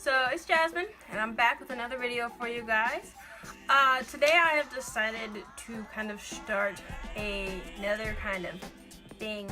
So it's Jasmine, and I'm back with another video for you guys. Today I have decided to kind of start another kind of thing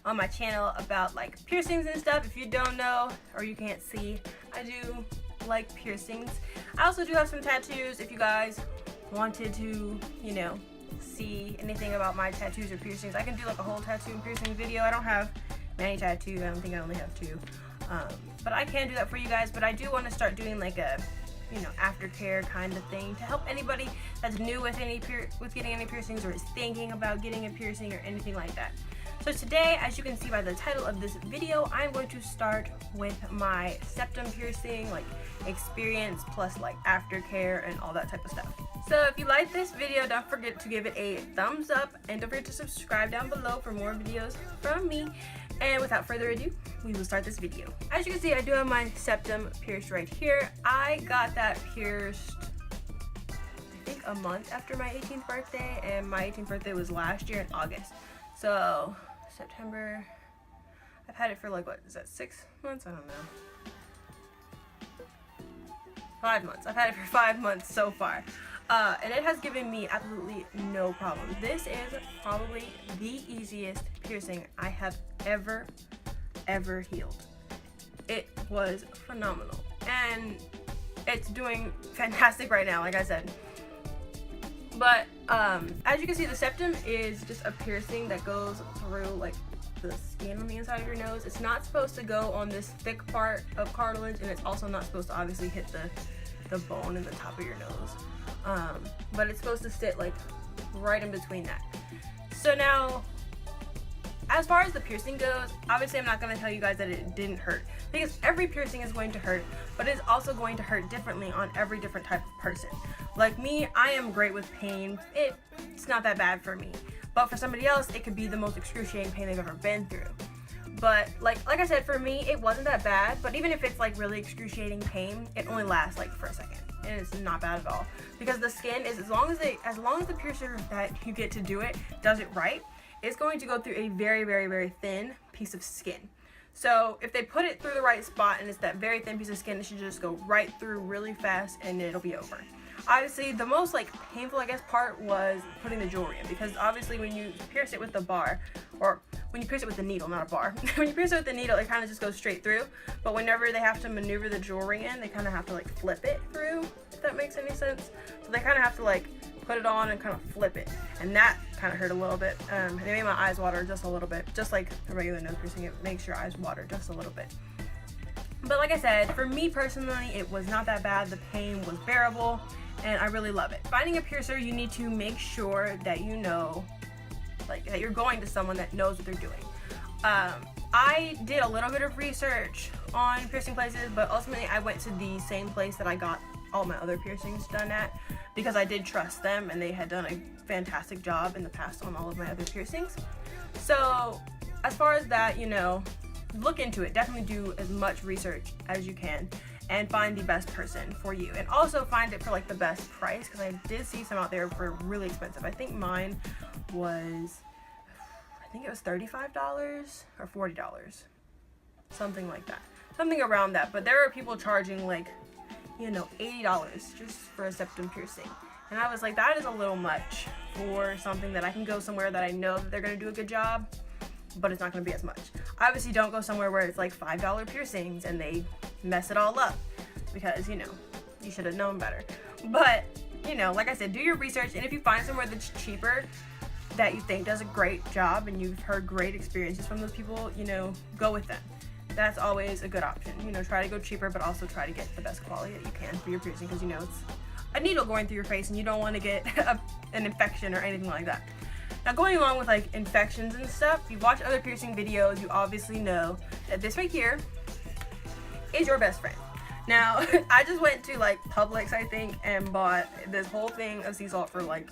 on my channel about like piercings and stuff. If you don't know or you can't see, I do like piercings. I also do have some tattoos if you guys wanted to, you know, see anything about my tattoos or piercings. I can do like a whole tattoo and piercing video. I don't have many tattoos. I don't think I only have two. But I can do that for you guys. But I do want to start doing like a, you know, aftercare kind of thing to help anybody that's new with getting any piercings or is thinking about getting a piercing or anything like that. So today, as you can see by the title of this video, I'm going to start with my septum piercing, like experience plus like aftercare and all that type of stuff. So if you like this video, don't forget to give it a thumbs up and don't forget to subscribe down below for more videos from me. And without further ado, we will start this video. As you can see, I do have my septum pierced right here. I got that pierced, I think a month after my 18th birthday, and my 18th birthday was last year in August. So September, I've had it for like, what is that, 6 months? I don't know. 5 months. I've had it for 5 months so far. And it has given me absolutely no problem. This is probably the easiest piercing I have ever healed. It was phenomenal. And it's doing fantastic right now, like I said. But as you can see, the septum is just a piercing that goes through like the skin on the inside of your nose. It's not supposed to go on this thick part of cartilage, and it's also not supposed to obviously hit the bone in the top of your nose. But it's supposed to sit like right in between that. So now, as far as the piercing goes, obviously I'm not going to tell you guys that it didn't hurt, because every piercing is going to hurt, but it's also going to hurt differently on every different type of person. Like me, I am great with pain. It's not that bad for me, but for somebody else it could be the most excruciating pain they've ever been through. But like I said, for me it wasn't that bad, but even if it's like really excruciating pain, it only lasts like for a second. And it's not bad at all, because the skin is, as long as the piercer that you get to do it does it right, it's going to go through a very thin piece of skin. So if they put it through the right spot and it's that very thin piece of skin, it should just go right through really fast and it'll be over. Obviously the most like painful, I guess, part was putting the jewelry in, because obviously when you pierce it with the bar, or when you pierce it with the needle, not a bar, when you pierce it with the needle, it kind of just goes straight through. But whenever they have to maneuver the jewelry in, they kind of have to like flip it through, if that makes any sense. So they kind of have to like put it on and kind of flip it, and that kind of hurt a little bit. It made my eyes water just a little bit, just like a regular nose piercing. It makes your eyes water just a little bit. But like I said, for me personally, it was not that bad. The pain was bearable, and I really love it. Finding a piercer, you need to make sure that you know, like, that you're going to someone that knows what they're doing. I did a little bit of research on piercing places, but ultimately I went to the same place that I got all my other piercings done at, because I did trust them and they had done a fantastic job in the past on all of my other piercings. So as far as that, you know, look into it. Definitely do as much research as you can and find the best person for you, and also find it for like the best price, because I did see some out there for really expensive. I think mine was, I think it was $35 or $40, something like that, something around that. But there are people charging like, you know, $80 just for a septum piercing, and I was like, that is a little much for something that I can go somewhere that I know that they're gonna do a good job, but it's not gonna be as much. Obviously don't go somewhere where it's like $5 piercings and they mess it all up, because, you know, you should have known better. But, you know, like I said, do your research, and if you find somewhere that's cheaper that you think does a great job and you've heard great experiences from those people, you know, go with them. That's always a good option. You know, try to go cheaper, but also try to get the best quality that you can for your piercing, because, you know, it's a needle going through your face and you don't want to get an infection or anything like that. Now, going along with like infections and stuff, if you watch other piercing videos, you obviously know that this right here is your best friend. Now, I just went to like Publix, I think, and bought this whole thing of sea salt for like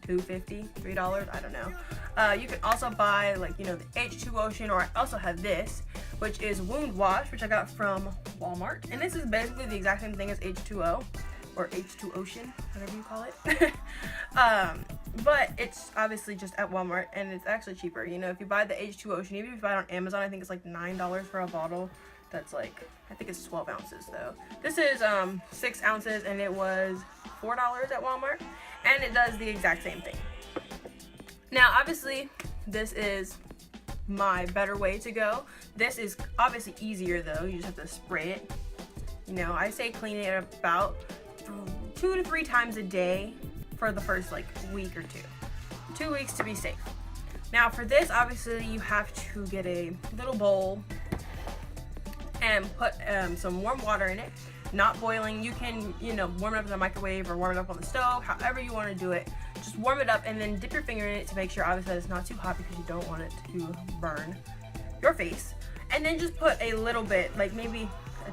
$2.50, $3, I don't know. You can also buy like, you know, the H2 Ocean, or I also have this, which is Wound Wash, which I got from Walmart. And this is basically the exact same thing as H2O, or H2 Ocean, whatever you call it. But it's obviously just at Walmart, and it's actually cheaper. You know, if you buy the H2 Ocean, even if you buy it on Amazon, I think it's like $9 for a bottle. that's like, I think it's 12 ounces though. This is 6 ounces and it was $4 at Walmart, and it does the exact same thing. Now obviously this is my better way to go. This is obviously easier though. You just have to spray it. You know, I say clean it about 2 to 3 times a day for the first like week or 2. 2 weeks to be safe. Now for this, obviously you have to get a little bowl and put some warm water in it, not boiling. You can, you know, warm it up in the microwave or warm it up on the stove, however you want to do it. Just warm it up and then dip your finger in it to make sure obviously that it's not too hot, because you don't want it to burn your face. And then just put a little bit, like maybe a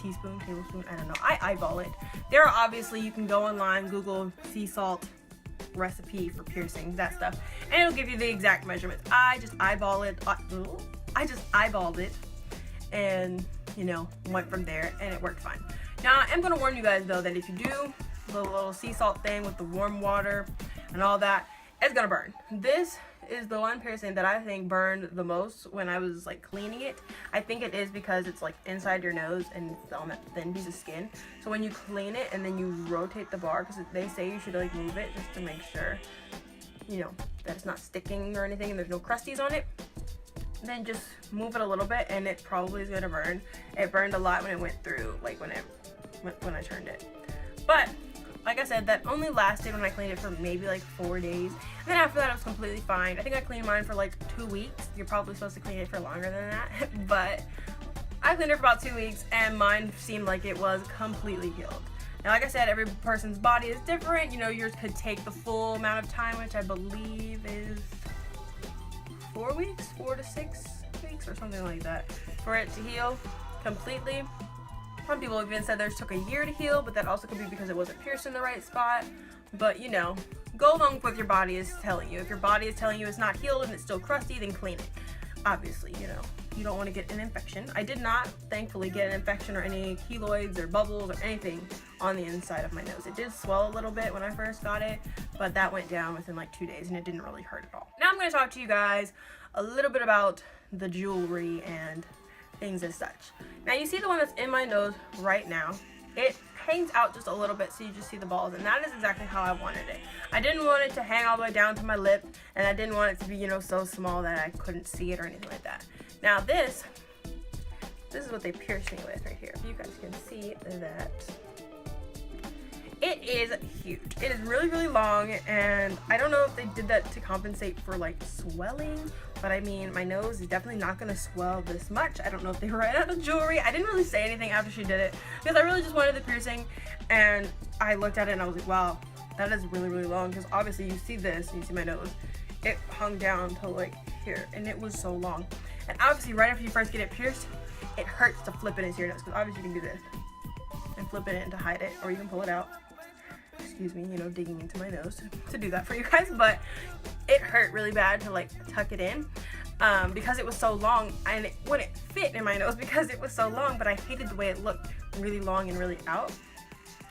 teaspoon, I don't know. I eyeball it. There are obviously, you can go online, Google sea salt recipe for piercings, that stuff, and it'll give you the exact measurements. I just eyeballed it and, you know, went from there, and it worked fine. Now I am going to warn you guys though that if you do the little sea salt thing with the warm water and all that, it's gonna burn. This is the one piercing that I think burned the most when I was like cleaning it. I think it is because it's like inside your nose and it's on that thin piece of skin. So when you clean it and then you rotate the bar, because they say you should like move it just to make sure, you know, that it's not sticking or anything and there's no crusties on it. Then just move it a little bit and it probably is gonna burn. It burned a lot when it went through, like when I turned it. But like I said, that only lasted when I cleaned it for maybe like 4 days. And then after that, it was completely fine. I think I cleaned mine for like 2 weeks. You're probably supposed to clean it for longer than that. But I cleaned it for about 2 weeks and mine seemed like it was completely healed. Now, like I said, every person's body is different. You know, yours could take the full amount of time, which I believe is 4 weeks, 4 to 6 weeks or something like that, for it to heal completely. Some people even said theirs took a year to heal, but that also could be because it wasn't pierced in the right spot. But you know, go along with what your body is telling you. If your body is telling you it's not healed and it's still crusty, then clean it. Obviously, you know, you don't want to get an infection. I did not, thankfully, get an infection or any keloids or bubbles or anything on the inside of my nose. It did swell a little bit when I first got it, but that went down within like 2 days and it didn't really hurt at all. Now I'm going to talk to you guys a little bit about the jewelry and things as such. Now you see the one that's in my nose right now. It hangs out just a little bit so you just see the balls, and that is exactly how I wanted it. I didn't want it to hang all the way down to my lip, and I didn't want it to be, you know, so small that I couldn't see it or anything like that. Now this is what they pierced me with right here. You guys can see that it is huge. It is really, really long, and I don't know if they did that to compensate for like swelling, but I mean, my nose is definitely not gonna swell this much. I don't know if they ran out of jewelry. I didn't really say anything after she did it because I really just wanted the piercing, and I looked at it and I was like, wow, that is really, really long, because obviously you see this and you see my nose. It hung down to like here, and it was so long. And obviously right after you first get it pierced, it hurts to flip it into your nose, because obviously you can do this and flip it in to hide it, or you can pull it out. Excuse me, you know, digging into my nose to do that for you guys, but it hurt really bad to like tuck it in because it was so long, and it wouldn't fit in my nose because it was so long, but I hated the way it looked really long and really out.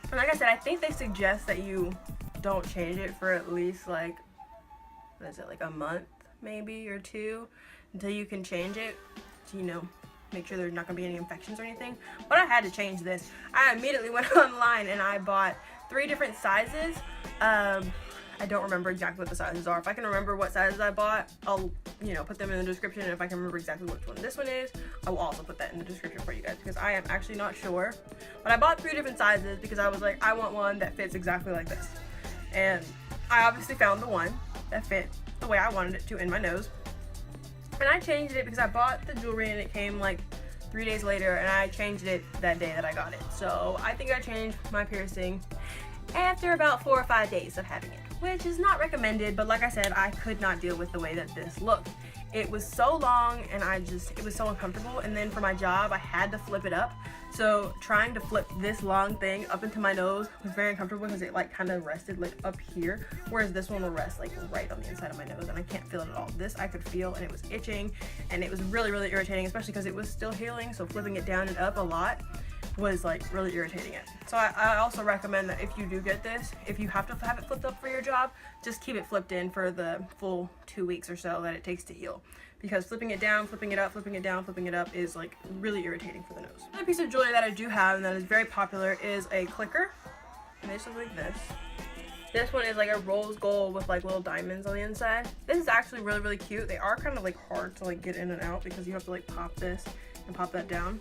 And like I said, I think they suggest that you don't change it for at least like, what is it, like a month maybe or 2 until you can change it to, you know, make sure there's not gonna be any infections or anything. But I had to change this. I immediately went online and I bought 3 different sizes. I don't remember exactly what the sizes are. If I can remember what sizes I bought, I'll, you know, put them in the description. And if I can remember exactly which one this one is, I will also put that in the description for you guys, because I am actually not sure. But I bought 3 different sizes because I was like, I want one that fits exactly like this. And I obviously found the one that fit the way I wanted it to in my nose. And I changed it because I bought the jewelry and it came like 3 days later, and I changed it that day that I got it. So I think I changed my piercing after about 4 or 5 days of having it, which is not recommended, but like I said, I could not deal with the way that this looked. It was so long and it was so uncomfortable, and then for my job I had to flip it up. So trying to flip this long thing up into my nose was very uncomfortable because it like kind of rested like up here, whereas this one will rest like right on the inside of my nose, and I can't feel it at all. This I could feel, and it was itching, and it was really, really irritating, especially because it was still healing, so flipping it down and up a lot was like really irritating it. So I also recommend that if you do get this, if you have to have it flipped up for your job, just keep it flipped in for the full 2 weeks or so that it takes to heal. Because flipping it down, flipping it up, flipping it down, flipping it up is like really irritating for the nose. Another piece of jewelry that I do have and that is very popular is a clicker. And they just look like this. This one is like a rose gold with like little diamonds on the inside. This is actually really, really cute. They are kind of like hard to like get in and out because you have to like pop this and pop that down.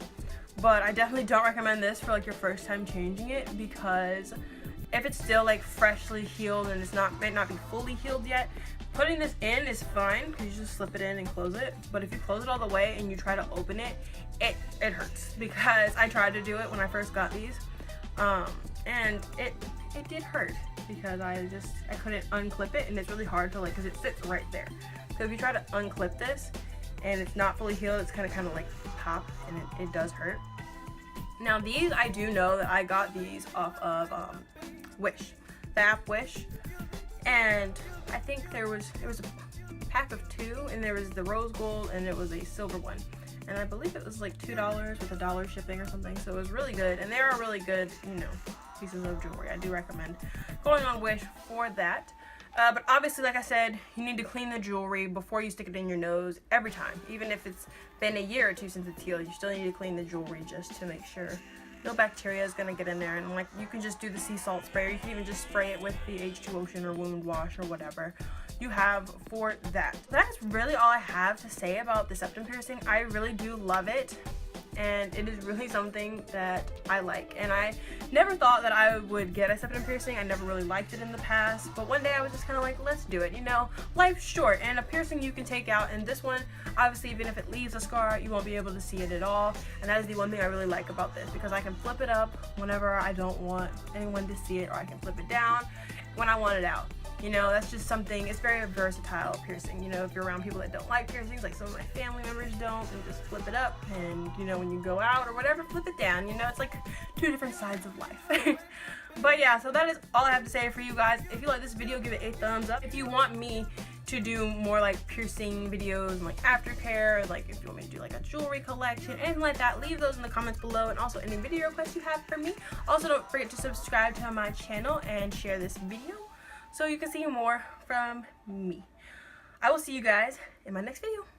But I definitely don't recommend this for like your first time changing it, because if it's still like freshly healed and it's might not be fully healed yet, putting this in is fine because you just slip it in and close it. But if you close it all the way and you try to open it, it hurts, because I tried to do it when I first got these, and it did hurt because I couldn't unclip it, and it's really hard to like, because it sits right there. So if you try to unclip this and it's not fully healed, it's kind of like pop, and it does hurt. Now these, I do know that I got these off of Wish, the app Wish, and I think there was a pack of 2, and there was the rose gold and it was a silver one, and I believe it was like $2 with $1 shipping or something. So it was really good, and they are really good, you know, pieces of jewelry. I do recommend going on Wish for that. But obviously, like I said, you need to clean the jewelry before you stick it in your nose every time. Even if it's been a year or 2 since it's healed, you still need to clean the jewelry just to make sure no bacteria is going to get in there. And like, you can just do the sea salt spray, or you can even just spray it with the H2 Ocean or wound wash or whatever you have for that. That's really all I have to say about the septum piercing. I really do love it, and it is really something that I like. And I never thought that I would get a septum piercing. I never really liked it in the past, but one day I was just kind of like, let's do it. You know, life's short, and a piercing you can take out, and this one, obviously, even if it leaves a scar, you won't be able to see it at all. And that is the one thing I really like about this, because I can flip it up whenever I don't want anyone to see it, or I can flip it down when I want it out. You know, that's just something, it's very versatile piercing. You know, if you're around people that don't like piercings, like some of my family members don't, and just flip it up, and you know, when you go out or whatever, flip it down. You know, it's like 2 different sides of life. But yeah, so that is all I have to say for you guys. If you like this video, give it a thumbs up. If you want me to do more like piercing videos and like aftercare, like if you want me to do like a jewelry collection, anything like that, leave those in the comments below, and also any video requests you have for me. Also, don't forget to subscribe to my channel and share this video so you can see more from me. I will see you guys in my next video.